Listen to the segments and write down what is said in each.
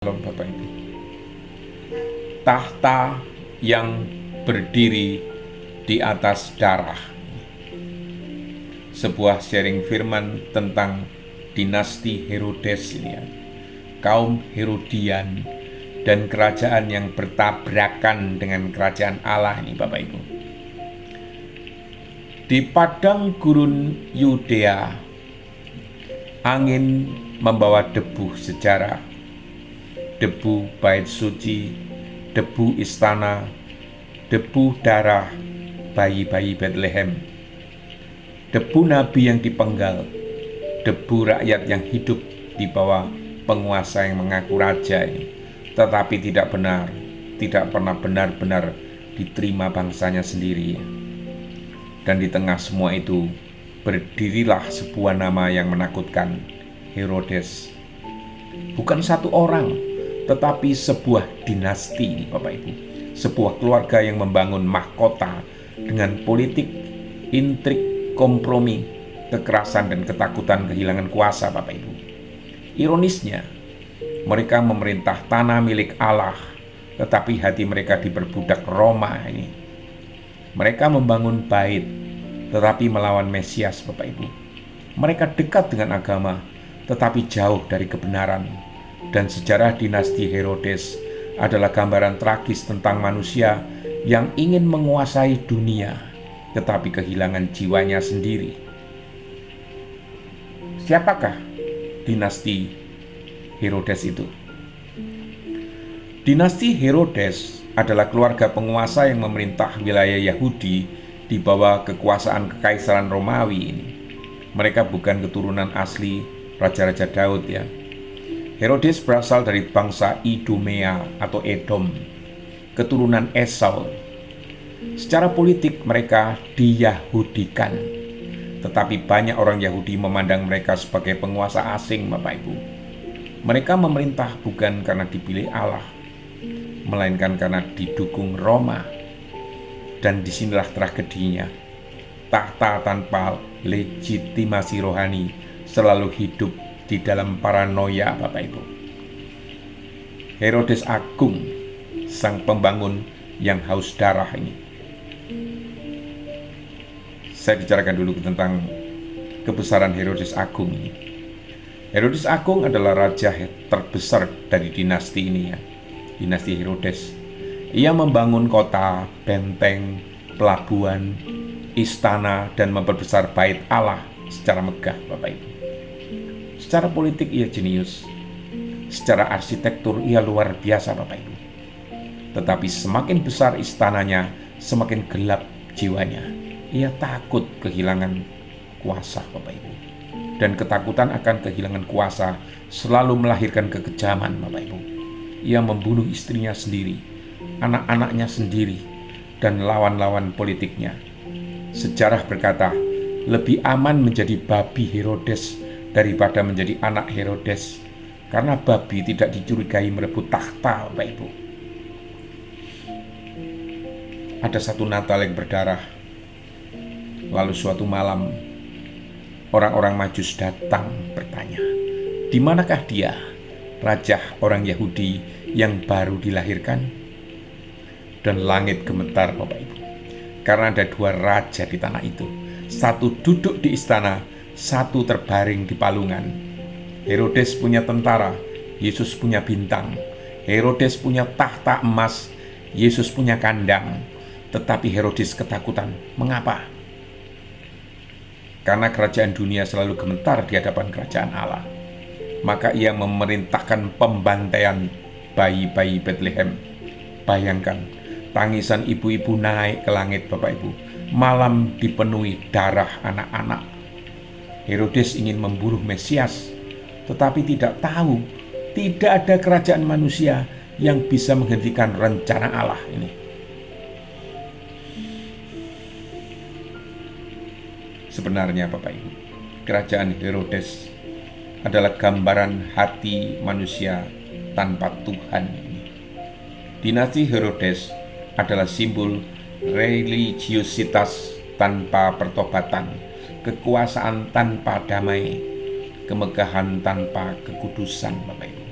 Shalom Bapak Ibu. Tahta yang berdiri di atas darah. Sebuah sharing firman tentang dinasti Herodes ini ya. Kaum Herodian dan kerajaan yang bertabrakan dengan kerajaan Allah ini Bapak Ibu. Di padang gurun Yudea, angin membawa debu sejarah, debu bait suci, debu istana, debu darah bayi-bayi Bethlehem, debu nabi yang dipenggal, debu rakyat yang hidup di bawah penguasa yang mengaku raja ini, tetapi tidak pernah benar-benar diterima bangsanya sendiri. Dan di tengah semua itu, berdirilah sebuah nama yang menakutkan, Herodes. Bukan satu orang, tetapi sebuah dinasti, Bapak Ibu. Sebuah keluarga yang membangun mahkota dengan politik, intrik, kompromi, kekerasan dan ketakutan kehilangan kuasa, Bapak Ibu. Ironisnya, mereka memerintah tanah milik Allah, tetapi hati mereka diperbudak Roma ini. Mereka membangun bait, tetapi melawan Mesias, Bapak Ibu. Mereka dekat dengan agama, tetapi jauh dari kebenaran. Dan sejarah dinasti Herodes adalah gambaran tragis tentang manusia yang ingin menguasai dunia, tetapi kehilangan jiwanya sendiri. Siapakah dinasti Herodes itu? Dinasti Herodes adalah keluarga penguasa yang memerintah wilayah Yahudi di bawah kekuasaan Kekaisaran Romawi ini. Mereka bukan keturunan asli Raja-Raja Daud ya. Herodes berasal dari bangsa Idumea atau Edom, keturunan Esau. Secara politik mereka diyahudikan, tetapi banyak orang Yahudi memandang mereka sebagai penguasa asing, Bapak Ibu. Mereka memerintah bukan karena dipilih Allah, melainkan karena didukung Roma. Dan disinilah tragedinya. Tahta tanpa legitimasi rohani selalu hidup di dalam paranoia, Bapak Ibu. Herodes Agung, sang pembangun yang haus darah ini. Saya bicarakan dulu tentang kebesaran Herodes Agung ini. Herodes Agung adalah raja terbesar dari dinasti ini ya, dinasti Herodes. Ia membangun kota, benteng, pelabuhan, istana, dan memperbesar bait Allah secara megah, Bapak Ibu. Secara politik ia jenius, secara arsitektur ia luar biasa, Bapak Ibu. Tetapi semakin besar istananya, semakin gelap jiwanya. Ia takut kehilangan kuasa, Bapak Ibu. Dan ketakutan akan kehilangan kuasa selalu melahirkan kekejaman, Bapak Ibu. Ia membunuh istrinya sendiri, anak-anaknya sendiri, dan lawan-lawan politiknya. Sejarah berkata, lebih aman menjadi babi Herodes daripada menjadi anak Herodes, karena babi tidak dicurigai merebut tahta, Bapak Ibu. Ada satu Natal yang berdarah. Lalu suatu malam, orang-orang Majus datang bertanya, di manakah dia, raja orang Yahudi yang baru dilahirkan? Dan langit gemetar, Bapak Ibu, karena ada dua raja di tanah itu. Satu duduk di istana, satu terbaring di palungan. Herodes punya tentara, Yesus punya bintang. Herodes punya tahta emas, Yesus punya kandang. Tetapi Herodes ketakutan. Mengapa? Karena kerajaan dunia selalu gemetar di hadapan kerajaan Allah. Maka ia memerintahkan pembantaian bayi-bayi Bethlehem. Bayangkan, tangisan ibu-ibu naik ke langit, Bapak Ibu. Malam dipenuhi darah anak-anak. Herodes ingin memburu Mesias, tetapi tidak tahu tidak ada kerajaan manusia yang bisa menghentikan rencana Allah ini. Sebenarnya Bapak Ibu, kerajaan Herodes adalah gambaran hati manusia tanpa Tuhan ini. Dinasti Herodes adalah simbol religiositas tanpa pertobatan, kekuasaan tanpa damai, kemegahan tanpa kekudusan, Bapak Ibu.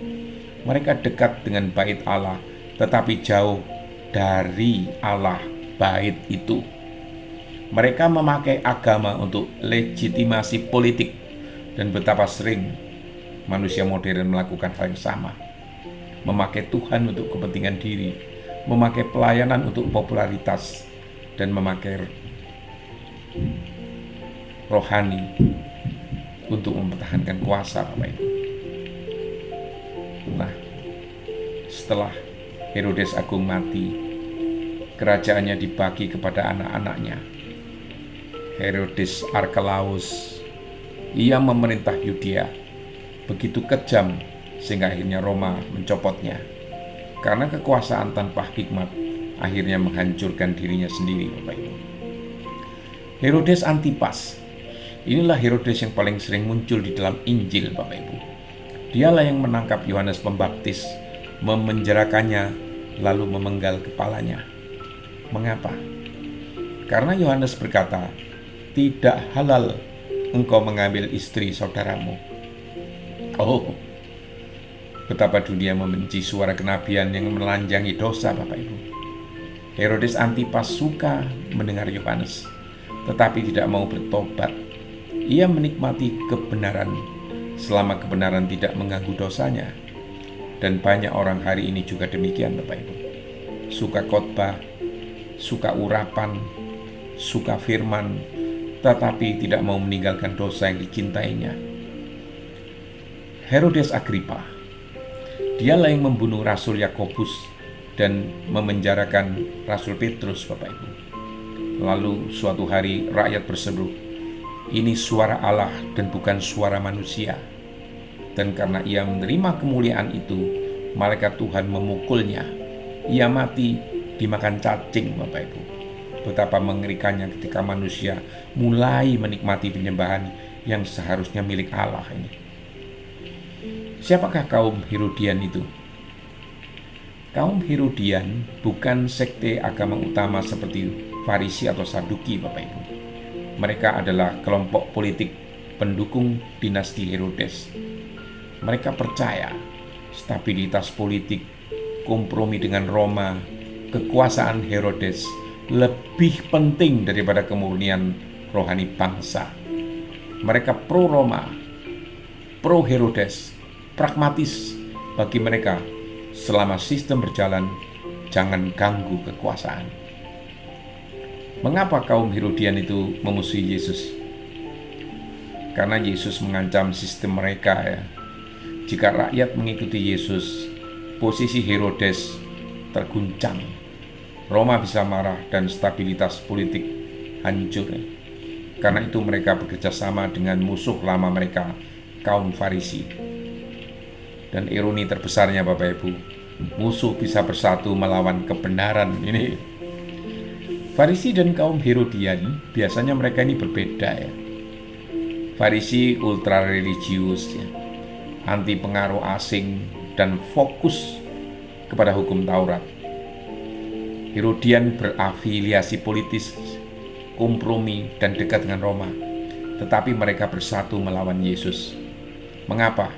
Mereka dekat dengan bait Allah, tetapi jauh dari Allah bait itu. Mereka memakai agama untuk legitimasi politik, dan betapa sering manusia modern melakukan hal yang sama. Memakai Tuhan untuk kepentingan diri, memakai pelayanan untuk popularitas, dan memakai rohani untuk mempertahankan kuasa, Bapak Ibu. Nah, setelah Herodes Agung mati, kerajaannya dibagi kepada anak-anaknya. Herodes Arkelaus, ia memerintah Yudea begitu kejam sehingga akhirnya Roma mencopotnya. Karena kekuasaan tanpa hikmat akhirnya menghancurkan dirinya sendiri, Bapak Ibu. Herodes Antipas, inilah Herodes yang paling sering muncul di dalam Injil, Bapak Ibu. Dialah yang menangkap Yohanes Pembaptis, memenjarakannya, lalu memenggal kepalanya. Mengapa? Karena Yohanes berkata, "Tidak halal engkau mengambil istri saudaramu." Oh, betapa dunia membenci suara kenabian yang menelanjangi dosa, Bapak Ibu. Herodes Antipas suka mendengar Yohanes, tetapi tidak mau bertobat. Ia menikmati kebenaran selama kebenaran tidak mengganggu dosanya. Dan banyak orang hari ini juga demikian, Bapak Ibu. Suka khotbah, suka urapan, suka firman, tetapi tidak mau meninggalkan dosa yang dicintainya. Herodes Agripa, dialah yang membunuh Rasul Yakobus dan memenjarakan Rasul Petrus, Bapak Ibu. Lalu suatu hari rakyat berseru, "Ini suara Allah dan bukan suara manusia." Dan karena ia menerima kemuliaan itu, malaikat Tuhan memukulnya. Ia mati dimakan cacing, Bapak Ibu. Betapa mengerikannya ketika manusia mulai menikmati penyembahan yang seharusnya milik Allah ini. Siapakah kaum Herodian itu? Kaum Herodian bukan sekte agama utama seperti Farisi atau Saduki, Bapak Ibu. Mereka adalah kelompok politik pendukung dinasti Herodes. Mereka percaya stabilitas politik, kompromi dengan Roma, kekuasaan Herodes lebih penting daripada kemurnian rohani bangsa. Mereka pro Roma, pro Herodes, pragmatis. Bagi mereka, selama sistem berjalan, jangan ganggu kekuasaan. Mengapa kaum Herodian itu memusuhi Yesus? Karena Yesus mengancam sistem mereka, ya. Jika rakyat mengikuti Yesus, posisi Herodes terguncang. Roma bisa marah dan stabilitas politik hancur. Karena itu mereka bekerja sama dengan musuh lama mereka, kaum Farisi. Dan ironi terbesarnya, Bapak Ibu, musuh bisa bersatu melawan kebenaran. Ini Farisi dan kaum Herodian, biasanya mereka ini berbeda, ya. Farisi ultra religius, ya, anti pengaruh asing dan fokus kepada hukum Taurat. Herodian berafiliasi politis, kompromi, dan dekat dengan Roma. Tetapi mereka bersatu melawan Yesus. Mengapa?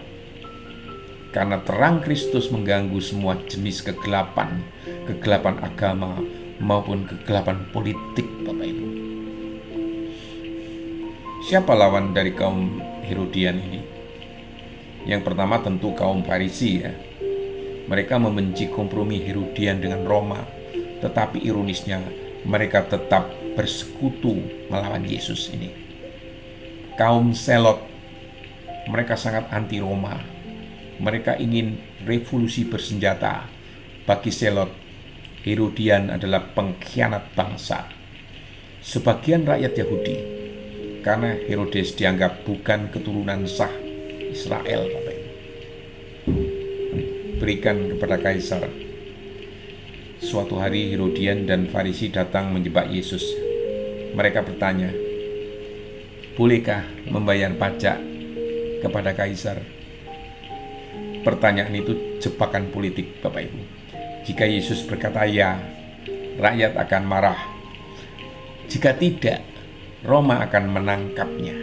Karena terang Kristus mengganggu semua jenis kegelapan, kegelapan agama maupun kegelapan politik, Bapak Ibu. Siapa lawan dari kaum Herodian ini? Yang pertama tentu kaum Farisi, ya. Mereka membenci kompromi Herodian dengan Roma, tetapi ironisnya mereka tetap bersekutu melawan Yesus ini. Kaum Selot, mereka sangat anti Roma. Mereka ingin revolusi bersenjata. Bagi Selot, Herodian adalah pengkhianat bangsa. Sebagian rakyat Yahudi, karena Herodes dianggap bukan keturunan sah Israel, Bapak Ibu, berikan kepada Kaisar. Suatu hari Herodian dan Farisi datang menjebak Yesus. Mereka bertanya, "Bolehkah membayar pajak kepada Kaisar?" Pertanyaan itu jebakan politik, Bapak Ibu. Jika Yesus berkata ya, rakyat akan marah. Jika tidak, Roma akan menangkapnya.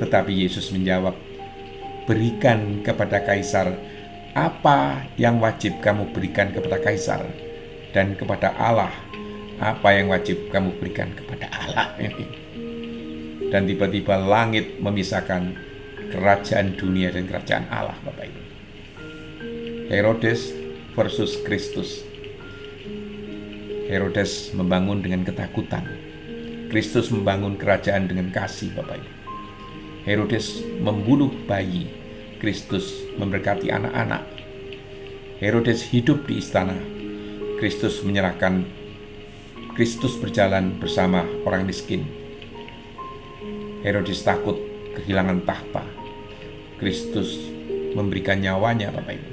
Tetapi Yesus menjawab, "Berikan kepada Kaisar Apa yang wajib kamu berikan kepada kaisar, dan kepada Allah apa yang wajib kamu berikan kepada Allah ini. Dan tiba-tiba langit memisahkan kerajaan dunia dan kerajaan Allah, Bapak Ibu. Herodes versus Kristus. Herodes membangun dengan ketakutan, Kristus membangun kerajaan dengan kasih, Bapak Ibu. Herodes membunuh bayi, Kristus memberkati anak-anak. Herodes hidup di istana, Kristus berjalan bersama orang miskin. Herodes takut kehilangan tahta, Kristus memberikan nyawanya, Bapak Ibu.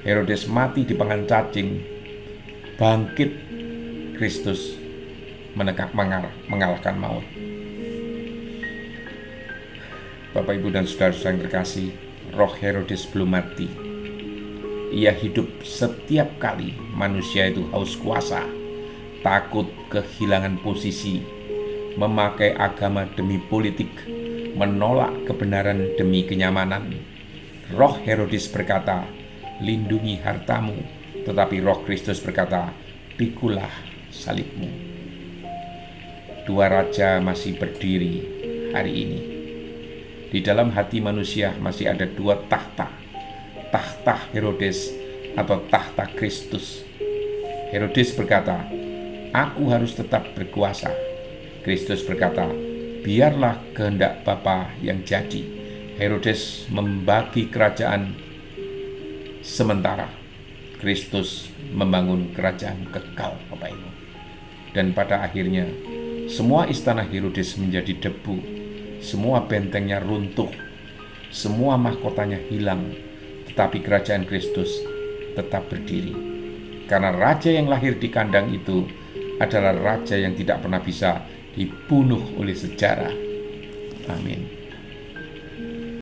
Herodes mati di pangkal cacing, bangkit Kristus mengalahkan maut. Bapak Ibu dan saudara-saudara yang terkasih, roh Herodes belum mati. Ia hidup setiap kali manusia itu haus kuasa, takut kehilangan posisi, memakai agama demi politik, menolak kebenaran demi kenyamanan. Roh Herodes berkata, lindungi hartamu, tetapi roh Kristus berkata, pikulah salibmu. Dua raja masih berdiri hari ini. Di dalam hati manusia masih ada dua tahta, tahta Herodes atau tahta Kristus. Herodes berkata, aku harus tetap berkuasa. Kristus berkata, biarlah kehendak Bapa yang jadi. Herodes membagi kerajaan sementara, Kristus membangun kerajaan kekal, Bapak Ibu. Dan pada akhirnya semua istana Herodes menjadi debu, semua bentengnya runtuh, semua mahkotanya hilang, tetapi kerajaan Kristus tetap berdiri. Karena raja yang lahir di kandang itu adalah raja yang tidak pernah bisa dibunuh oleh sejarah. Amin.